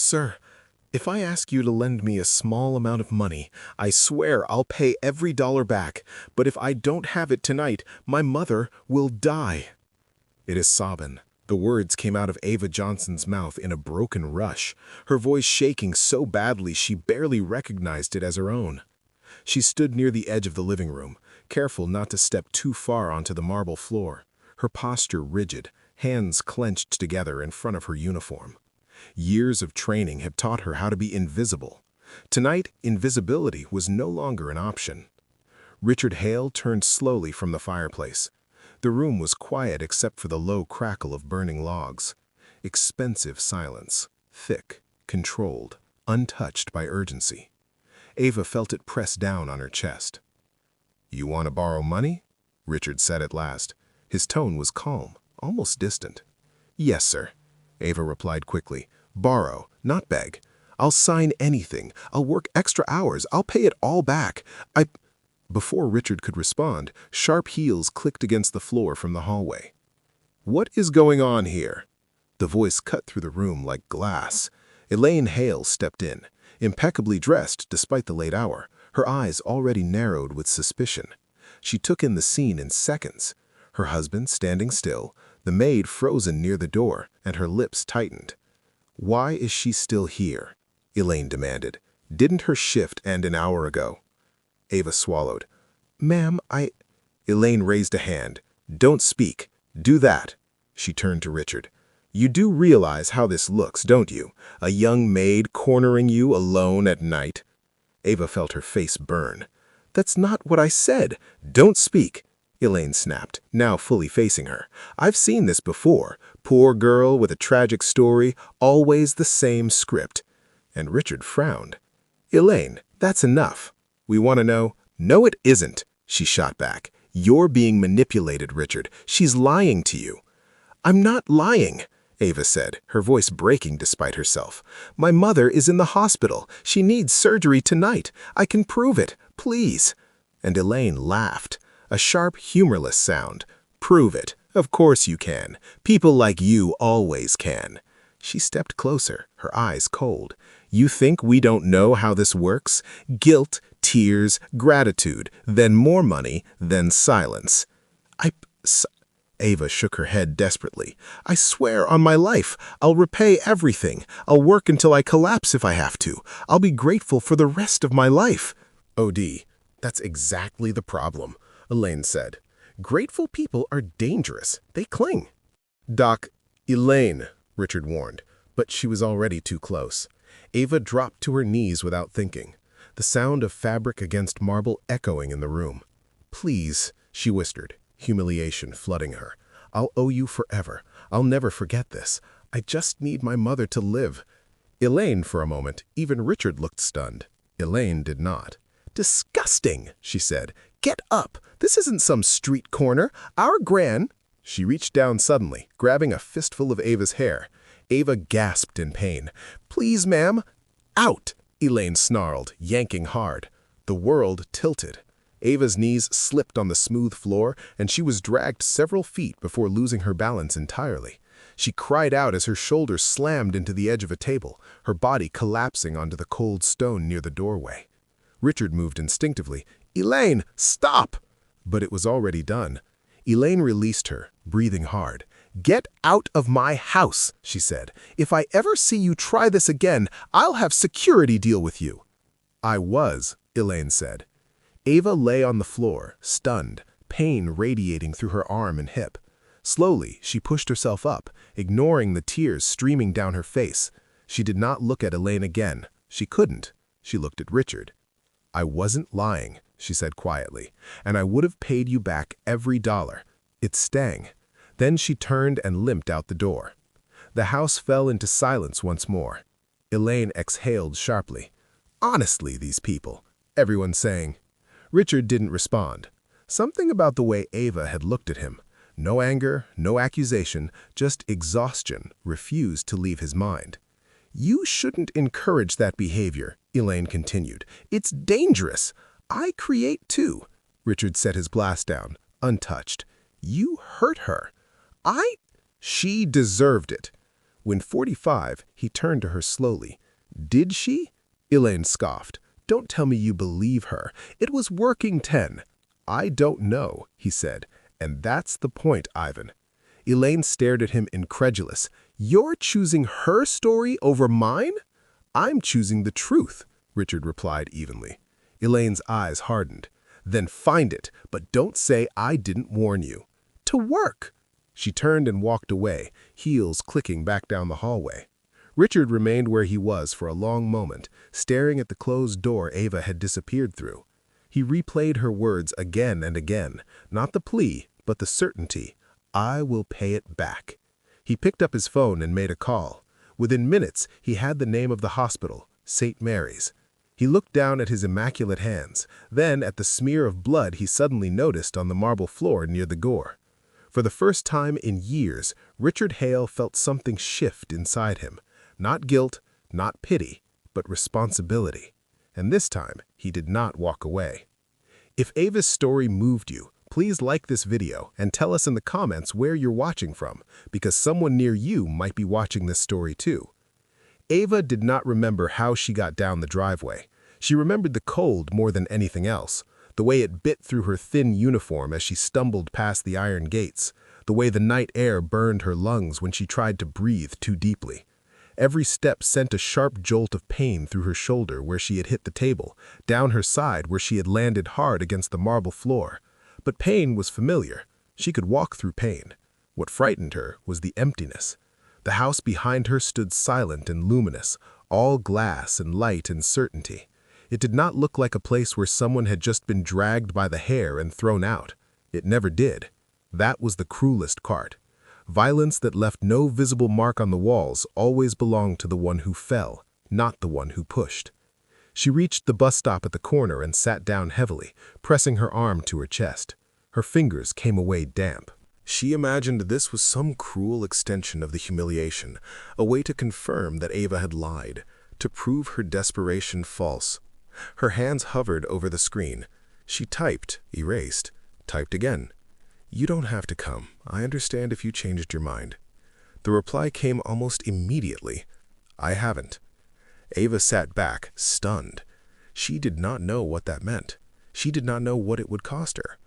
Sir, if I ask you to lend me a small amount of money, I swear I'll pay every dollar back, but if I don't have it tonight, my mother will die. It is sobbing. The words came out of Ava Johnson's mouth in a broken rush, her voice shaking so badly she barely recognized it as her own. She stood near the edge of the living room, careful not to step too far onto the marble floor, her posture rigid, hands clenched together in front of her uniform. Years of training had taught her how to be invisible. Tonight, invisibility was no longer an option. Richard Hale turned slowly from the fireplace. The room was quiet except for the low crackle of burning logs. Expensive silence, thick, controlled, untouched by urgency. Ava felt it press down on her chest. "You want to borrow money?" Richard said at last. His tone was calm, almost distant. "Yes, sir," Ava replied quickly. "Borrow, not beg. I'll sign anything. I'll work extra hours. I'll pay it all back. Before Richard could respond, sharp heels clicked against the floor from the hallway. "What is going on here?" The voice cut through the room like glass. Elaine Hale stepped in, impeccably dressed despite the late hour, her eyes already narrowed with suspicion. She took in the scene in seconds. Her husband standing still, the maid frozen near the door, and her lips tightened. "Why is she still here?" Elaine demanded. "Didn't her shift end an hour ago?" Ava swallowed. "Ma'am, Elaine raised a hand. "Don't speak. Do that." She turned to Richard. "You do realize how this looks, don't you? A young maid cornering you alone at night." Ava felt her face burn. "That's not what I said. Don't speak," Elaine snapped, now fully facing her. "I've seen this before. Poor girl with a tragic story, always the same script." And Richard frowned. "Elaine, that's enough. We want to know—" "No, it isn't," she shot back. "You're being manipulated, Richard. She's lying to you." "I'm not lying," Ava said, her voice breaking despite herself. "My mother is in the hospital. She needs surgery tonight. I can prove it. Please." And Elaine laughed, a sharp, humorless sound. "Prove it. Of course you can. People like you always can." She stepped closer, her eyes cold. "You think we don't know how this works? Guilt, tears, gratitude, then more money, then silence." Ava shook her head desperately. "I swear on my life, I'll repay everything. I'll work until I collapse if I have to. I'll be grateful for the rest of my life." "OD, that's exactly the problem," Elaine said. "Grateful people are dangerous. They cling." Elaine," Richard warned, but she was already too close. Ava dropped to her knees without thinking, the sound of fabric against marble echoing in the room. "Please," she whispered, humiliation flooding her. "I'll owe you forever. I'll never forget this. I just need my mother to live." Elaine, for a moment, even Richard looked stunned. Elaine did not. "Disgusting," she said. "Get up. This isn't some street corner. Our gran—" She reached down suddenly, grabbing a fistful of Ava's hair. Ava gasped in pain. "Please, ma'am." "Out," Elaine snarled, yanking hard. The world tilted. Ava's knees slipped on the smooth floor, and she was dragged several feet before losing her balance entirely. She cried out as her shoulders slammed into the edge of a table, her body collapsing onto the cold stone near the doorway. Richard moved instinctively. "Elaine, stop!" But it was already done. Elaine released her, breathing hard. "Get out of my house," she said. "If I ever see you try this again, I'll have security deal with you." "I was," Elaine said. Ava lay on the floor, stunned, pain radiating through her arm and hip. Slowly, she pushed herself up, ignoring the tears streaming down her face. She did not look at Elaine again. She couldn't. She looked at Richard. "I wasn't lying," she said quietly, "and I would have paid you back every dollar. It stung." Then she turned and limped out the door. The house fell into silence once more. Elaine exhaled sharply. "Honestly, these people," everyone saying. Richard didn't respond. Something about the way Ava had looked at him, no anger, no accusation, just exhaustion, refused to leave his mind. "You shouldn't encourage that behavior," Elaine continued. "It's dangerous. I create too." Richard set his glass down, untouched. "You hurt her." She deserved it." When 45, he turned to her slowly. "Did she?" Elaine scoffed. "Don't tell me you believe her. It was working 10. "I don't know," he said. "And that's the point, Ivan." Elaine stared at him incredulous. "You're choosing her story over mine?" "I'm choosing the truth," Richard replied evenly. Elaine's eyes hardened. "Then find it, but don't say I didn't warn you." "To work!" She turned and walked away, heels clicking back down the hallway. Richard remained where he was for a long moment, staring at the closed door Ava had disappeared through. He replayed her words again and again, not the plea, but the certainty. "I will pay it back." He picked up his phone and made a call. Within minutes, he had the name of the hospital, St. Mary's. He looked down at his immaculate hands, then at the smear of blood he suddenly noticed on the marble floor near the door. For the first time in years, Richard Hale felt something shift inside him. Not guilt, not pity, but responsibility. And this time, he did not walk away. If Ava's story moved you, please like this video and tell us in the comments where you're watching from, because someone near you might be watching this story too. Ava did not remember how she got down the driveway. She remembered the cold more than anything else, the way it bit through her thin uniform as she stumbled past the iron gates, the way the night air burned her lungs when she tried to breathe too deeply. Every step sent a sharp jolt of pain through her shoulder where she had hit the table, down her side where she had landed hard against the marble floor. But pain was familiar. She could walk through pain. What frightened her was the emptiness. The house behind her stood silent and luminous, all glass and light and certainty. It did not look like a place where someone had just been dragged by the hair and thrown out. It never did. That was the cruelest part. Violence that left no visible mark on the walls always belonged to the one who fell, not the one who pushed. She reached the bus stop at the corner and sat down heavily, pressing her arm to her chest. Her fingers came away damp. She imagined this was some cruel extension of the humiliation, a way to confirm that Ava had lied, to prove her desperation false. Her hands hovered over the screen. She typed, erased, typed again. "You don't have to come. I understand if you changed your mind." The reply came almost immediately. "I haven't." Ava sat back, stunned. She did not know what that meant. She did not know what it would cost her.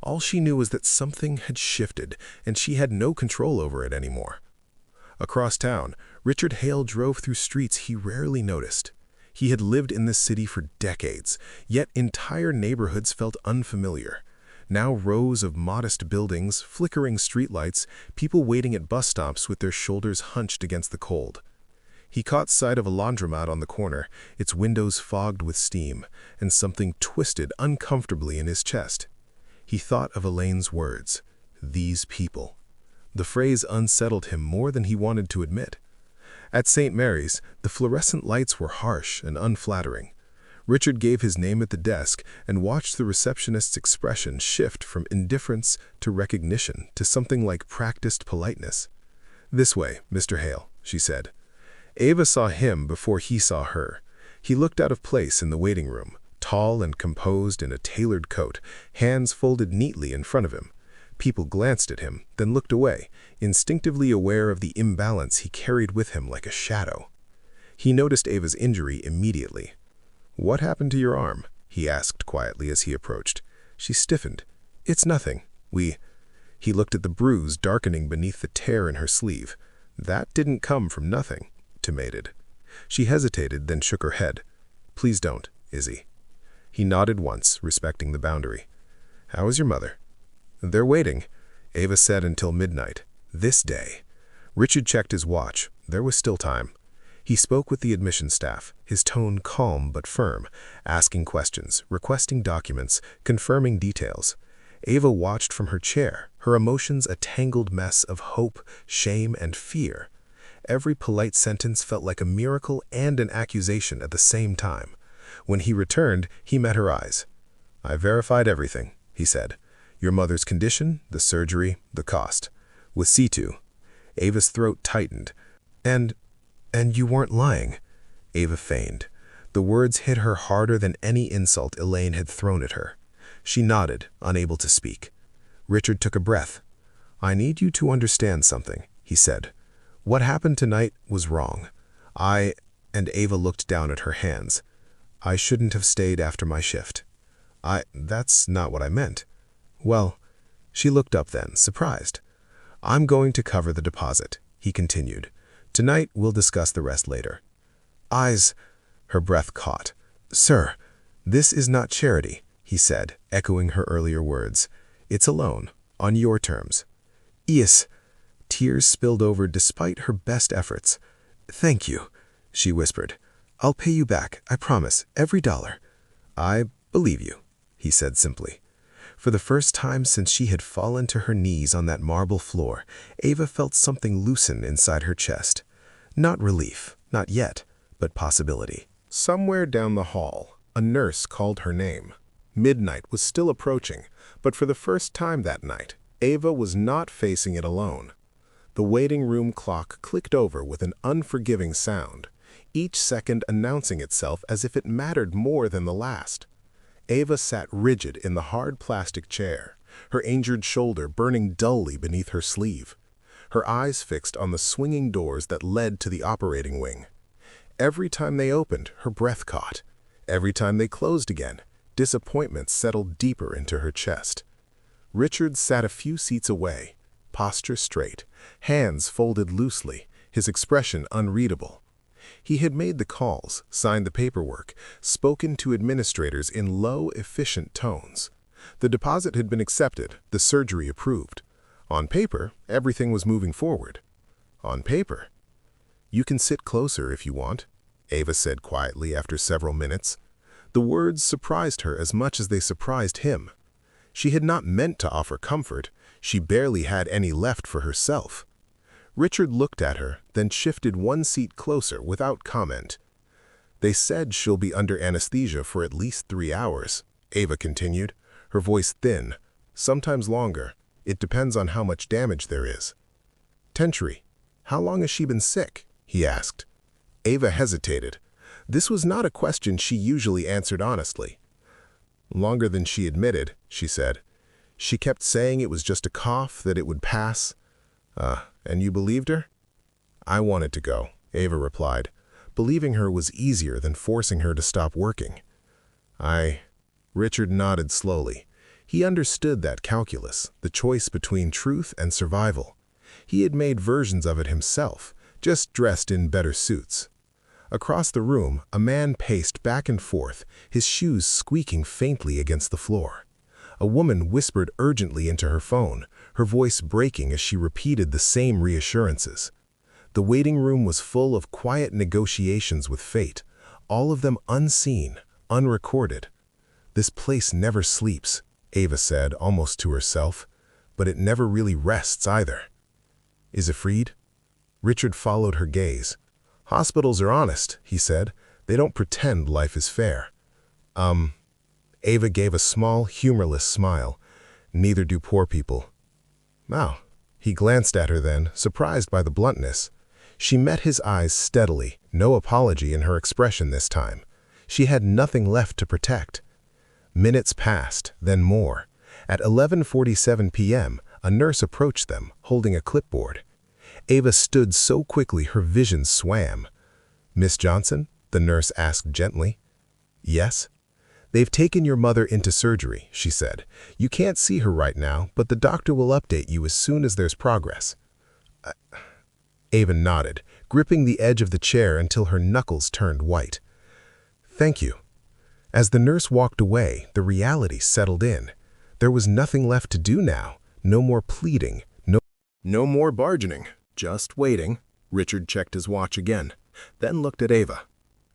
All she knew was that something had shifted, and she had no control over it anymore. Across town, Richard Hale drove through streets he rarely noticed. He had lived in this city for decades, yet entire neighborhoods felt unfamiliar. Now rows of modest buildings, flickering streetlights, people waiting at bus stops with their shoulders hunched against the cold. He caught sight of a laundromat on the corner, its windows fogged with steam, and something twisted uncomfortably in his chest. He thought of Elaine's words, "these people." The phrase unsettled him more than he wanted to admit. At St. Mary's, the fluorescent lights were harsh and unflattering. Richard gave his name at the desk and watched the receptionist's expression shift from indifference to recognition to something like practiced politeness. "This way, Mr. Hale," she said. Ava saw him before he saw her. He looked out of place in the waiting room, tall and composed in a tailored coat, hands folded neatly in front of him. People glanced at him, then looked away, instinctively aware of the imbalance he carried with him like a shadow. He noticed Ava's injury immediately. "What happened to your arm?" he asked quietly as he approached. She stiffened. "It's nothing. He looked at the bruise darkening beneath the tear in her sleeve. "That didn't come from nothing," tomated. She hesitated, then shook her head. "Please don't, Izzy." He nodded once, respecting the boundary. "How is your mother?" "They're waiting," Ava said, "until midnight. This day." Richard checked his watch. There was still time. He spoke with the admission staff, his tone calm but firm, asking questions, requesting documents, confirming details. Ava watched from her chair, her emotions a tangled mess of hope, shame, and fear. Every polite sentence felt like a miracle and an accusation at the same time. When he returned, he met her eyes. "I verified everything," he said. "Your mother's condition, the surgery, the cost. With C2." Ava's throat tightened. And you weren't lying." Ava feigned. The words hit her harder than any insult Elaine had thrown at her. She nodded, unable to speak. Richard took a breath. "I need you to understand something," he said. What happened tonight was wrong. And Ava looked down at her hands. I shouldn't have stayed after my shift. That's not what I meant. Well, she looked up then, surprised. I'm going to cover the deposit, he continued. Tonight we'll discuss the rest later. Her breath caught. Sir, this is not charity, he said, echoing her earlier words. It's a loan, on your terms. Yes. Tears spilled over despite her best efforts. Thank you, she whispered. I'll pay you back, I promise, every dollar. I believe you, he said simply. For the first time since she had fallen to her knees on that marble floor, Ava felt something loosen inside her chest. Not relief, not yet, but possibility. Somewhere down the hall, a nurse called her name. Midnight was still approaching, but for the first time that night, Ava was not facing it alone. The waiting room clock clicked over with an unforgiving sound, each second announcing itself as if it mattered more than the last. Ava sat rigid in the hard plastic chair, her injured shoulder burning dully beneath her sleeve, her eyes fixed on the swinging doors that led to the operating wing. Every time they opened, her breath caught. Every time they closed again, disappointment settled deeper into her chest. Richard sat a few seats away, posture straight, hands folded loosely, his expression unreadable. He had made the calls, signed the paperwork, spoken to administrators in low, efficient tones. The deposit had been accepted, the surgery approved. On paper, everything was moving forward. On paper. You can sit closer if you want, Ava said quietly after several minutes. The words surprised her as much as they surprised him. She had not meant to offer comfort. She barely had any left for herself. Richard looked at her, then shifted one seat closer without comment. They said she'll be under anesthesia for at least 3 hours, Ava continued, her voice thin, sometimes longer. It depends on how much damage there is. Tentry, how long has she been sick? He asked. Ava hesitated. This was not a question she usually answered honestly. Longer than she admitted, she said. She kept saying it was just a cough, that it would pass. And you believed her? I wanted to go, Ava replied. Believing her was easier than forcing her to stop working. Richard nodded slowly. He understood that calculus, the choice between truth and survival. He had made versions of it himself, just dressed in better suits. Across the room, a man paced back and forth, his shoes squeaking faintly against the floor. A woman whispered urgently into her phone, her voice breaking as she repeated the same reassurances. The waiting room was full of quiet negotiations with fate, all of them unseen, unrecorded. This place never sleeps, Ava said, almost to herself, but it never really rests either. Is it freed? Richard followed her gaze. Hospitals are honest, he said. They don't pretend life is fair. Ava gave a small, humorless smile. Neither do poor people. Wow. He glanced at her then, surprised by the bluntness. She met his eyes steadily, no apology in her expression this time. She had nothing left to protect. Minutes passed, then more. At 11:47 p.m., a nurse approached them, holding a clipboard. Ava stood so quickly her vision swam. Miss Johnson? The nurse asked gently. Yes? They've taken your mother into surgery, she said. You can't see her right now, but the doctor will update you as soon as there's progress. Ava nodded, gripping the edge of the chair until her knuckles turned white. Thank you. As the nurse walked away, the reality settled in. There was nothing left to do now. No more pleading. No more bargaining. Just waiting. Richard checked his watch again, then looked at Ava.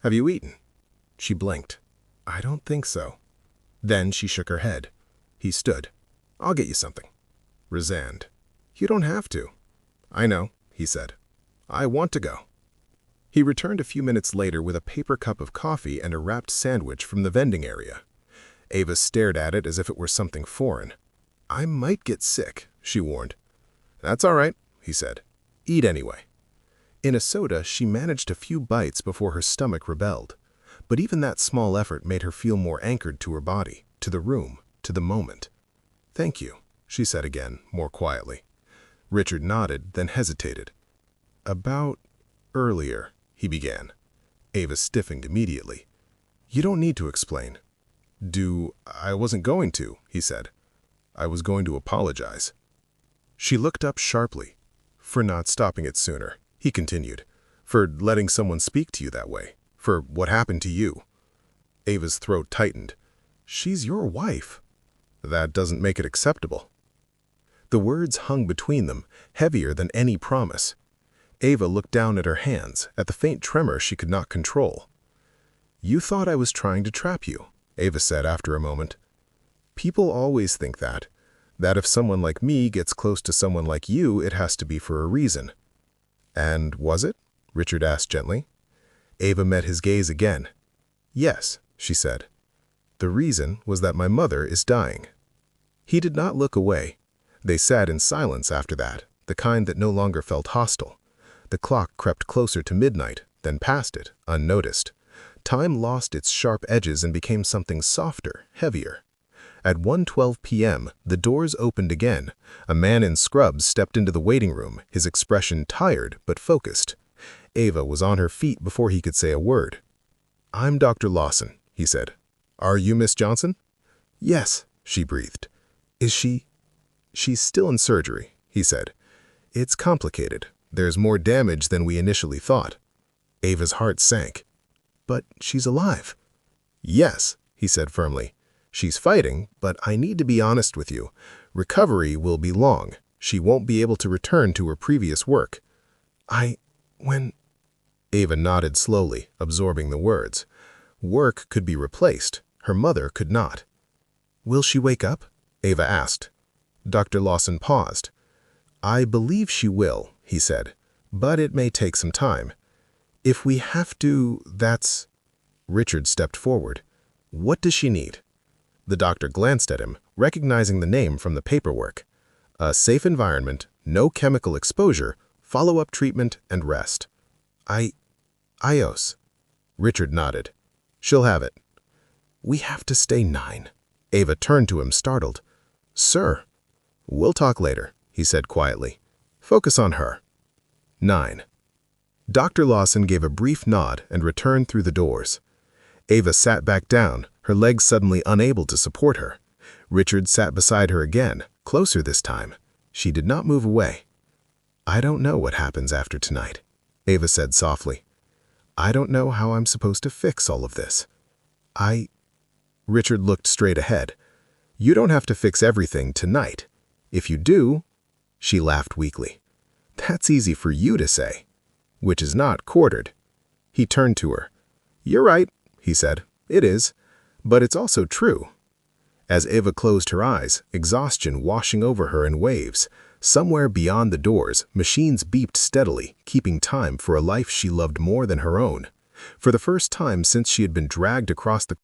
Have you eaten? She blinked. I don't think so. Then she shook her head. He stood. I'll get you something. Resigned. You don't have to. I know, he said. I want to go. He returned a few minutes later with a paper cup of coffee and a wrapped sandwich from the vending area. Ava stared at it as if it were something foreign. I might get sick, she warned. That's all right, he said. Eat anyway. In a soda, she managed a few bites before her stomach rebelled. But even that small effort made her feel more anchored to her body, to the room, to the moment. Thank you, she said again, more quietly. Richard nodded, then hesitated. About earlier, he began. Ava stiffened immediately. You don't need to explain. I wasn't going to, he said. I was going to apologize. She looked up sharply. For not stopping it sooner, he continued. For letting someone speak to you that way. For what happened to you. Ava's throat tightened. She's your wife. That doesn't make it acceptable. The words hung between them, heavier than any promise. Ava looked down at her hands, at the faint tremor she could not control. You thought I was trying to trap you, Ava said after a moment. People always think that if someone like me gets close to someone like you, it has to be for a reason. And was it? Richard asked gently. Ava met his gaze again. Yes, she said. The reason was that my mother is dying. He did not look away. They sat in silence after that, the kind that no longer felt hostile. The clock crept closer to midnight, then past it, unnoticed. Time lost its sharp edges and became something softer, heavier. At 1:12 p.m., the doors opened again. A man in scrubs stepped into the waiting room, his expression tired but focused. Ava was on her feet before he could say a word. I'm Dr. Lawson, he said. Are you Miss Johnson? Yes, she breathed. Is she? She's still in surgery, he said. It's complicated. There's more damage than we initially thought. Ava's heart sank. But she's alive. Yes, he said firmly. She's fighting, but I need to be honest with you. Recovery will be long. She won't be able to return to her previous work. Ava nodded slowly, absorbing the words. Work could be replaced. Her mother could not. Will she wake up? Ava asked. Dr. Lawson paused. I believe she will, he said, but it may take some time. If we have to, that's... Richard stepped forward. What does she need? The doctor glanced at him, recognizing the name from the paperwork. A safe environment, no chemical exposure, follow-up treatment, and rest. IOS. Richard nodded. She'll have it. We have to stay 9. Ava turned to him, startled. Sir. We'll talk later, he said quietly. Focus on her. 9. Dr. Lawson gave a brief nod and returned through the doors. Ava sat back down, her legs suddenly unable to support her. Richard sat beside her again, closer this time. She did not move away. I don't know what happens after tonight, Ava said softly. I don't know how I'm supposed to fix all of this. Richard looked straight ahead. You don't have to fix everything tonight. If you do, she laughed weakly. That's easy for you to say, which is not quartered. He turned to her. You're right, he said. It is, but it's also true. As Ava closed her eyes, exhaustion washing over her in waves, somewhere beyond the doors, machines beeped steadily, keeping time for a life she loved more than her own. For the first time since she had been dragged across the